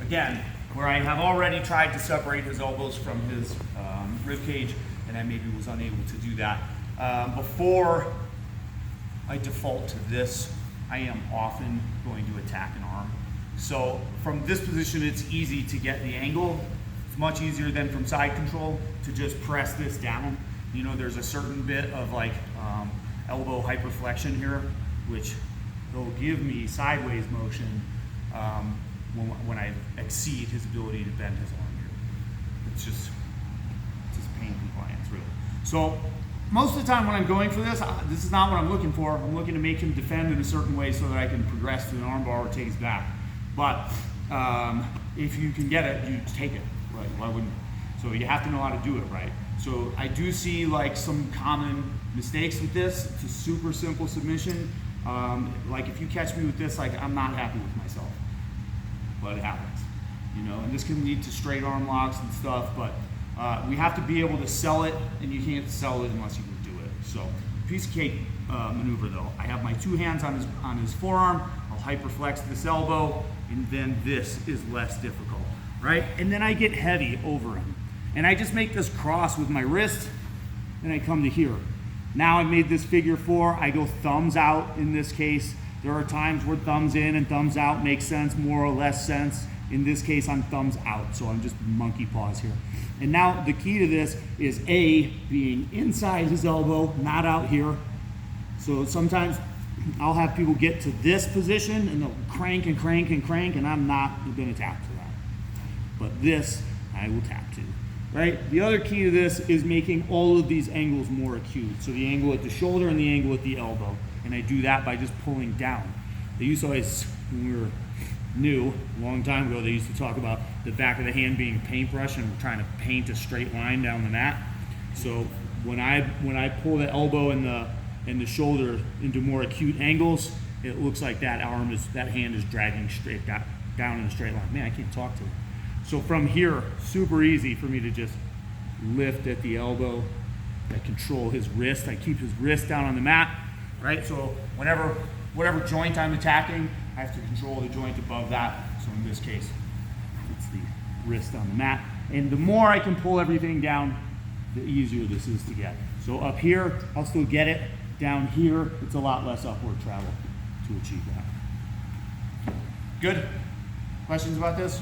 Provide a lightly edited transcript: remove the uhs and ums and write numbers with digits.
again, where I have already tried to separate his elbows from his rib cage, and I maybe was unable to do that. Before I default to this, I am often going to attack an arm. So from this position, it's easy to get the angle. It's much easier than from side control to just press this down. You know, there's a certain bit of like elbow hyperflexion here, which will give me sideways motion when I exceed his ability to bend his arm here. It's just pain compliance, really. So most of the time when I'm going for this, this is not what I'm looking for. I'm looking to make him defend in a certain way so that I can progress to an arm bar or take his back. But if you can get it, you take it. Right? Why wouldn't you? So you have to know how to do it right. So I do see like some common mistakes with this. It's a super simple submission. Like if you catch me with this, like I'm not happy with myself. But it happens, you know. And this can lead to straight arm locks and stuff. But we have to be able to sell it, and you can't sell it unless you can do it. So piece of cake maneuver though. I have my two hands on his forearm. I'll hyperflex this elbow, and then this is less difficult, right? And then I get heavy over him. And I just make this cross with my wrist, and I come to here. Now I've made this figure 4. I go thumbs out in this case. There are times where thumbs in and thumbs out make sense, more or less sense. In this case, I'm thumbs out, so I'm just monkey paws here. And now the key to this is A, being inside his elbow, not out here. So sometimes I'll have people get to this position, and they'll crank and crank and crank, and I'm not gonna tap to that. But this, I will tap to. Right? The other key to this is making all of these angles more acute. So the angle at the shoulder and the angle at the elbow. And I do that by just pulling down. They used to always, when we were new, a long time ago, they used to talk about the back of the hand being a paintbrush and trying to paint a straight line down the mat. So when I pull the elbow and the shoulder into more acute angles, it looks like that hand is dragging straight down in a straight line. Man, I can't talk to it. So from here, super easy for me to just lift at the elbow. I control his wrist. I keep his wrist down on the mat, right? So whatever joint I'm attacking, I have to control the joint above that. So in this case, it's the wrist on the mat. And the more I can pull everything down, the easier this is to get. So up here, I'll still get it. Down here, it's a lot less upward travel to achieve that. Good? Questions about this?